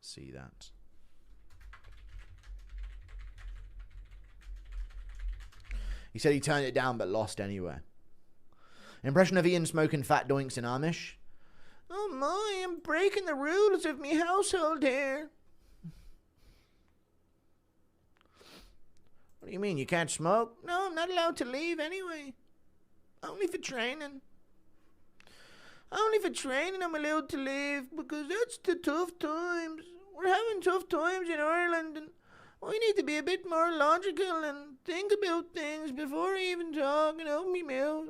see that. He said he turned it down but lost anyway. Impression of Ian smoking fat doinks in Amish. Oh my, I'm breaking the rules of me household here. What do you mean, you can't smoke? No, I'm not allowed to leave anyway. Only for training. Only for training I'm allowed to leave, because that's the tough times. We're having tough times in Ireland, and I need to be a bit more logical and think about things before I even talk and open my mouth.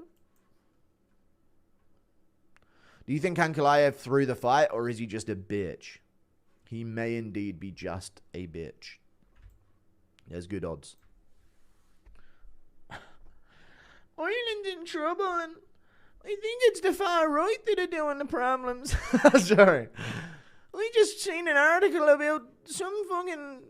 Do you think Ankalaev threw the fight, or is he just a bitch? He may indeed be just a bitch. There's good odds. Ireland's in trouble, and I think it's the far right that are doing the problems. Sorry. I just seen an article about some fucking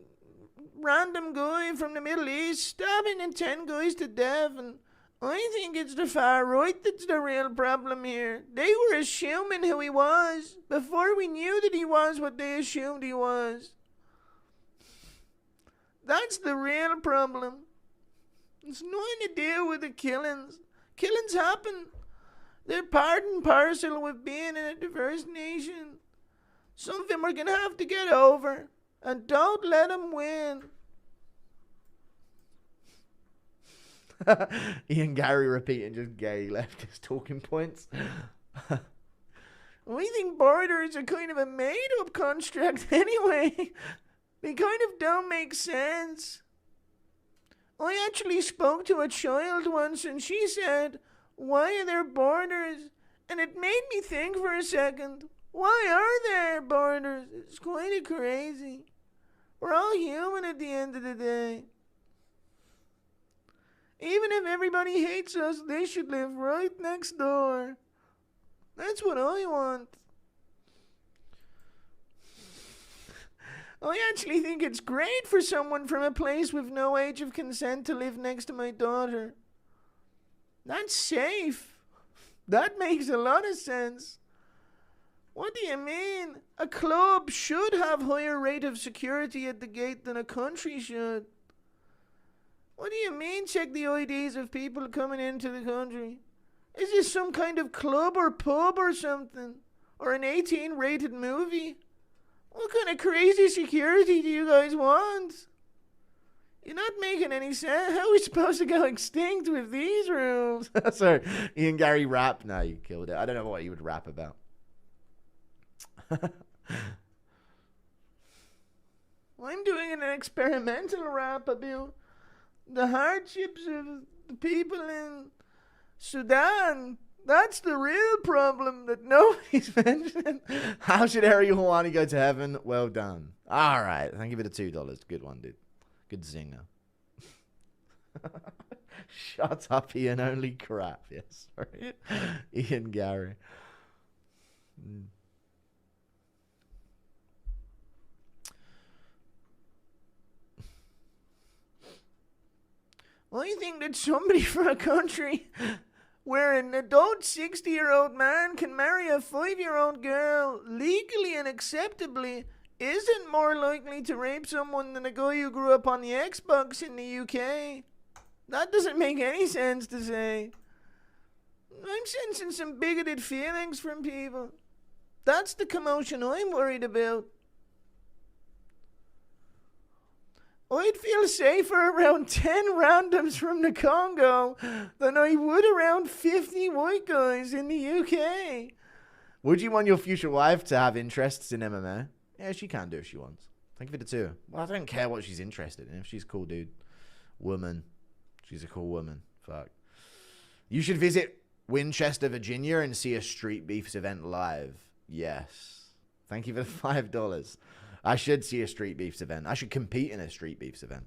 random guy from the Middle East stabbing 10 guys to death, and I think it's the far right that's the real problem here. They were assuming who he was before we knew that he was what they assumed he was. That's the real problem. It's nothing to do with the killings. Killings happen. They're part and parcel with being in a diverse nation. Something we're going to have to get over. And don't let them win. Ian Garry repeating just gay leftist talking points. I think borders are kind of a made-up construct anyway. They kind of don't make sense. I actually spoke to a child once and she said, "Why are there borders?" And it made me think for a second. Why are there borders? It's kind of crazy. We're all human at the end of the day. Even if everybody hates us, they should live right next door. That's what I want. I actually think it's great for someone from a place with no age of consent to live next to my daughter. That's safe. That makes a lot of sense. What do you mean? A club should have higher rate of security at the gate than a country should. What do you mean check the IDs of people coming into the country? Is this some kind of club or pub or something? Or an 18 rated movie? What kind of crazy security do you guys want? You're not making any sense. How are we supposed to go extinct with these rules? Sorry, Ian Garry rap? No, you killed it. I don't know what you would rap about. I'm doing an experimental rap about the hardships of the people in Sudan. That's the real problem that nobody's mentioning. How should Ariel Hawani go to heaven? Well done. All right. Thank you for the $2. Good one, dude. Good zinger. Shut up, Ian. Only crap. Yes, sorry. Ian Garry. I think that somebody from a country where an adult 60-year-old man can marry a 5-year-old girl legally and acceptably isn't more likely to rape someone than a guy who grew up on the Xbox in the UK. That doesn't make any sense to say. I'm sensing some bigoted feelings from people. That's the commotion I'm worried about. I'd feel safer around 10 randoms from the Congo than I would around 50 white guys in the UK. Would you want your future wife to have interests in MMA? Yeah, she can do if she wants. Thank you for the 2. Well, I don't care what she's interested in. If she's a cool dude. Woman. She's a cool woman. Fuck. You should visit Winchester, Virginia and see a Street Beefs event live. Yes. Thank you for the $5. I should see a Street Beefs event. I should compete in a Street Beefs event.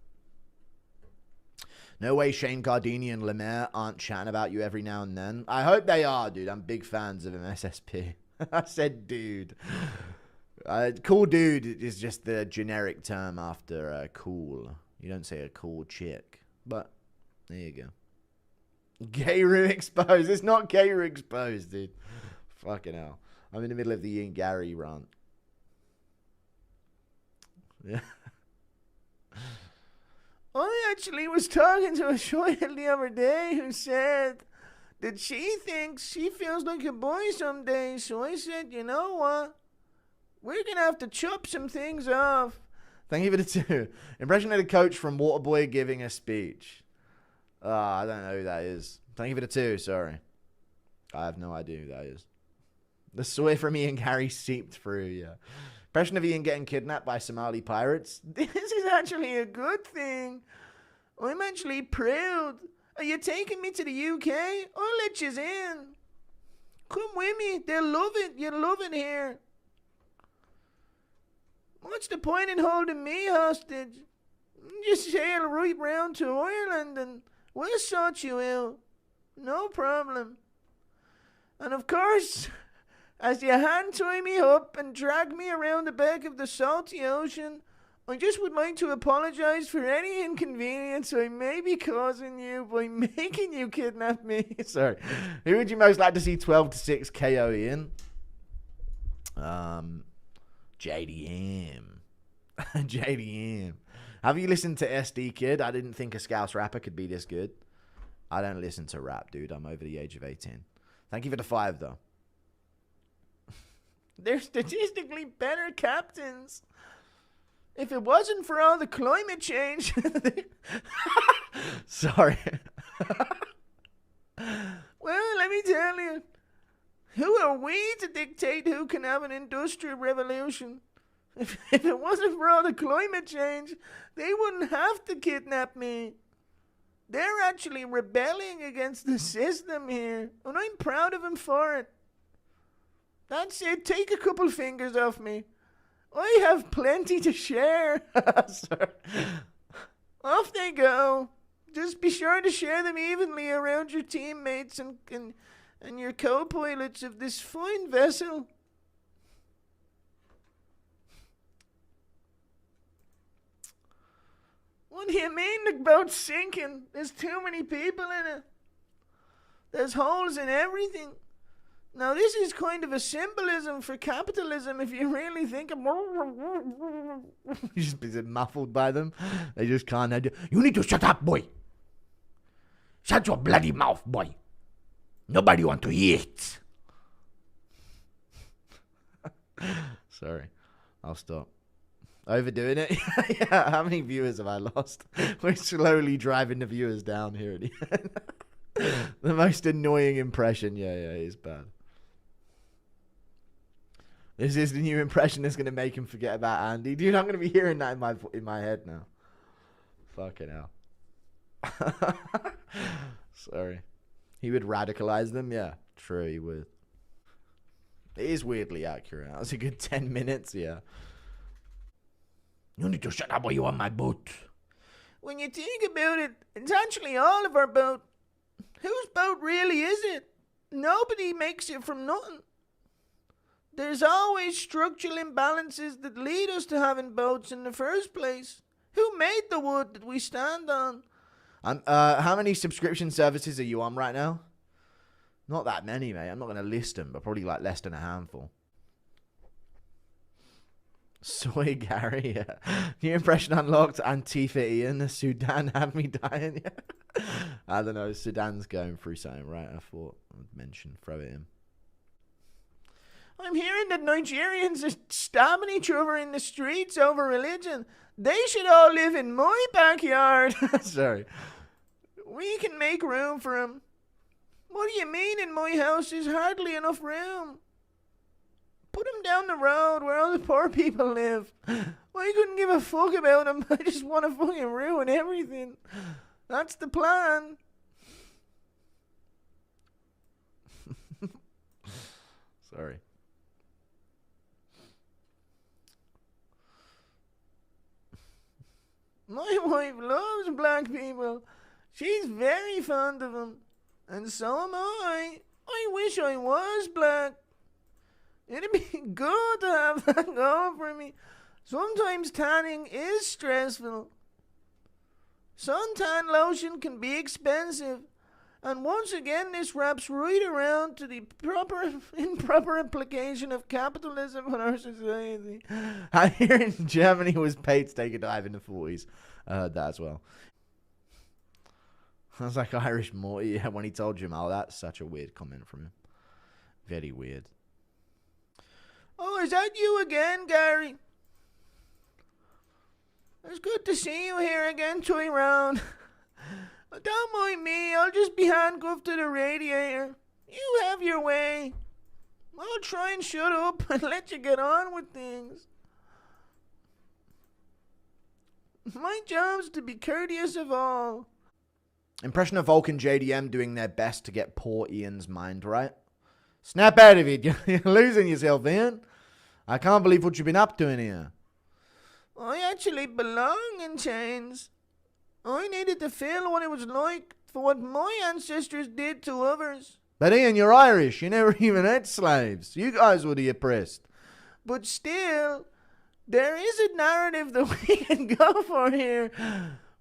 No way Shane Gardini and Lemaire aren't chatting about you every now and then. I hope they are, dude. I'm big fans of MSSP. I said dude. Cool dude is just the generic term after cool. You don't say a cool chick. But there you go. Gayru exposed. It's not Gayru exposed, dude. Fucking hell. I'm in the middle of the Ian Garry rant. Yeah. I actually was talking to a child the other day who said that she thinks she feels like a boy someday. So I said, you know what? We're going to have to chop some things off. Thank you for the 2. Impression of the coach from Waterboy giving a speech. I don't know who that is. Thank you for the 2, sorry. I have no idea who that is. The SOY from Ian Garry seeped through, yeah. Impression of Ian getting kidnapped by Somali pirates. This is actually a good thing. I'm actually proud. Are you taking me to the UK? I'll let you in. Come with me. They'll love it. You'll love it here. What's the point in holding me hostage? Just sail right round to Ireland and we'll sort you out. No problem. And of course, as you hand tie me up and drag me around the back of the salty ocean, I just would like to apologize for any inconvenience I may be causing you by making you kidnap me. Sorry. Who would you most like to see 12-6 KO Ian? JDM. JDM. Have you listened to SD Kid? I didn't think a Scouse rapper could be this good. I don't listen to rap, dude. I'm over the age of 18. Thank you for the 5, though. They're statistically better captains. If it wasn't for all the climate change... Sorry. Well, let me tell you. Who are we to dictate who can have an industrial revolution? If it wasn't for all the climate change, they wouldn't have to kidnap me. They're actually rebelling against the system here, and I'm proud of them for it. That's it. Take a couple fingers off me. I have plenty to share. Off they go. Just be sure to share them evenly around your teammates and your co-pilots of this fine vessel. What do you mean the boat's sinking? There's too many people in it. There's holes in everything. Now this is kind of a symbolism for capitalism if you really think of... You just be muffled by them. They just can't... You need to shut up, boy. Shut your bloody mouth, boy. Nobody want to eat. Sorry. I'll stop. Overdoing it? Yeah, how many viewers have I lost? We're slowly driving the viewers down here at the end. The most annoying impression. Yeah, it is bad. This is the new impression that's going to make him forget about Andy. Dude, I'm going to be hearing that in my head now. Fucking hell. Sorry. He would radicalize them? Yeah, true, he would. It is weirdly accurate. That was a good 10 minutes, yeah. You need to shut up while you're on my boat. When you think about it, it's actually all of our boat. Whose boat really is it? Nobody makes it from nothing. There's always structural imbalances that lead us to having boats in the first place. Who made the wood that we stand on? How many subscription services are you on right now? Not that many, mate. I'm not going to list them, but probably like less than a handful. SOY Garry, yeah. New impression unlocked. Antifa Ian. Sudan had me dying. Yeah. I don't know. Sudan's going through something, right? I thought I'd mention, throw it in. I'm hearing that Nigerians are stabbing each other in the streets over religion. They should all live in my backyard. Sorry. We can make room for them. What do you mean in my house there's hardly enough room? Put them down the road where all the poor people live. I couldn't give a fuck about them. I just want to fucking ruin everything. That's the plan. Sorry. My wife loves black people. She's very fond of them. And so am I. I wish I was black. It'd be good to have that going for me. Sometimes tanning is stressful. Suntan lotion can be expensive. And once again, this wraps right around to the improper implication of capitalism on our society. I hear in Germany was paid to take a dive in the 40s. I heard that as well. I was like Irish Morty when he told Jamal. That's such a weird comment from him. Very weird. Oh, is that you again, Garry? It's good to see you here again, Tyrone. Don't mind me, I'll just be handcuffed to the radiator. You have your way. I'll try and shut up and let you get on with things. My job's to be courteous of all. Impression of Vulcan JDM doing their best to get poor Ian's mind right. Snap out of it, you're losing yourself, Ian. I can't believe what you've been up to in here. I actually belong in chains. I needed to feel what it was like for what my ancestors did to others. But Ian, you're Irish. You never even had slaves. You guys were the oppressed. But still, there is a narrative that we can go for here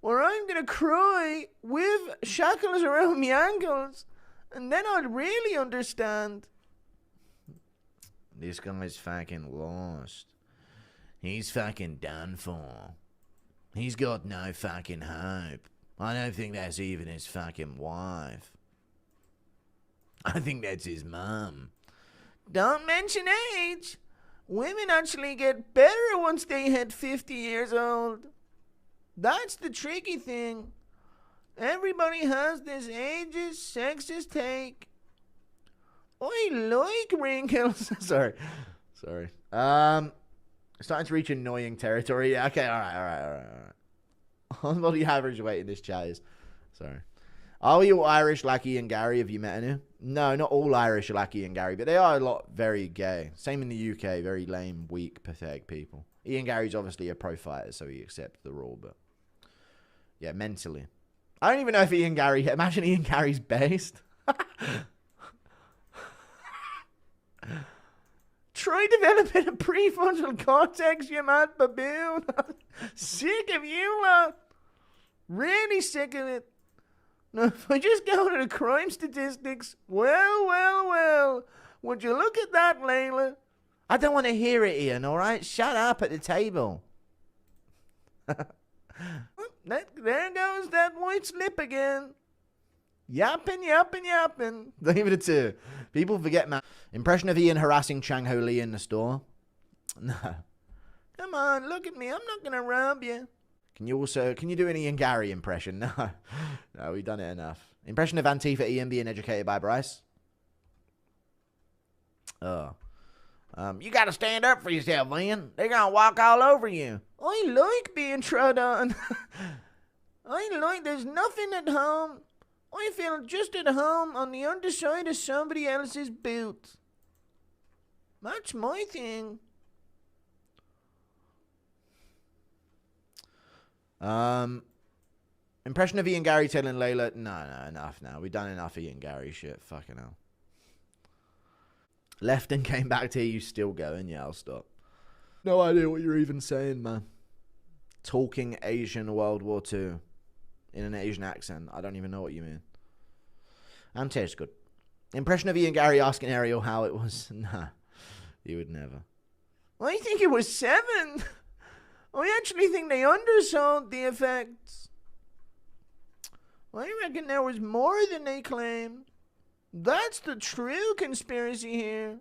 where I'm going to cry with shackles around my ankles, and then I'll really understand. This guy's fucking lost. He's fucking done for. He's got no fucking hope. I don't think that's even his fucking wife. I think that's his mum. Don't mention age. Women actually get better once they hit 50 years old. That's the tricky thing. Everybody has this ageist, sexist take. I like wrinkles. Sorry. Starting to reach annoying territory. Yeah, okay, alright. On what the average weight in this chat is. Sorry. Are you Irish like Ian Garry? Have you met any? No, not all Irish are like Ian Garry, but they are a lot very gay. Same in the UK, very lame, weak, pathetic people. Ian Garry's obviously a pro fighter, so he accepts the rule, but yeah, mentally. I don't even know if imagine Ian Garry's based. Try developing a prefrontal cortex, you mad baboon. Sick of you lot. Really sick of it. Now, if I just go to the crime statistics, well. Would you look at that, Layla? I don't want to hear it, Ian, alright? Shut up at the table. There goes that white slip again. Yapping. Leave it at 2. People forget, man. Impression of Ian harassing Chang Ho Lee in the store? No. Come on, look at me. I'm not going to rob you. Can you do an Ian Garry impression? No. No, we've done it enough. Impression of Antifa Ian being educated by Bryce? Oh. You got to stand up for yourself, Ian. They're going to walk all over you. I like being trod on. There's nothing at home. I feel just at home on the underside of somebody else's boot. That's my thing. Impression of Ian Garry telling Layla, no, enough now. We've done enough Ian Garry shit. Fucking hell. Left and came back to you still going. Yeah, I'll stop. No idea what you're even saying, man. Talking Asian World War II in an Asian accent. I don't even know what you mean. And tastes good. Impression of Ian Garry asking Ariel how it was. Nah, you would never. I think it was 7. I actually think they undersold the effects. I reckon there was more than they claimed. That's the true conspiracy here.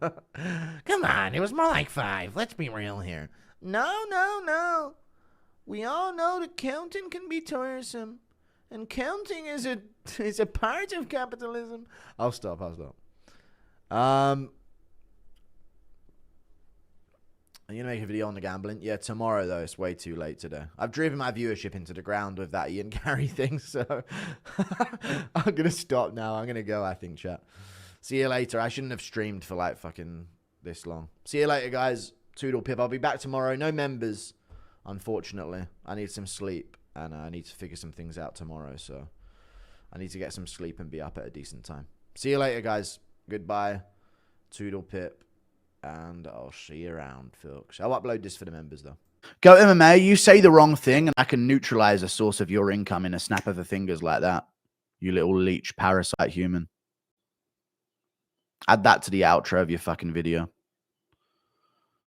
Come on, it was more like 5. Let's be real here. No. We all know that counting can be tiresome. And counting is a part of capitalism. I'll stop. I'm going to make a video on the gambling. Yeah, tomorrow, though. It's way too late today. I've driven my viewership into the ground with that Ian Garry thing, so I'm going to stop now. I'm going to go, I think, chat. See you later. I shouldn't have streamed for, like, fucking this long. See you later, guys. Toodle pip. I'll be back tomorrow. No members, unfortunately. I need some sleep, and I need to figure some things out tomorrow, so I need to get some sleep and be up at a decent time. See you later, guys. Goodbye. Toodle pip. And I'll see you around, folks. I'll upload this for the members, though. Go MMA, you say the wrong thing, and I can neutralize a source of your income in a snap of the fingers like that. You little leech parasite human. Add that to the outro of your fucking video.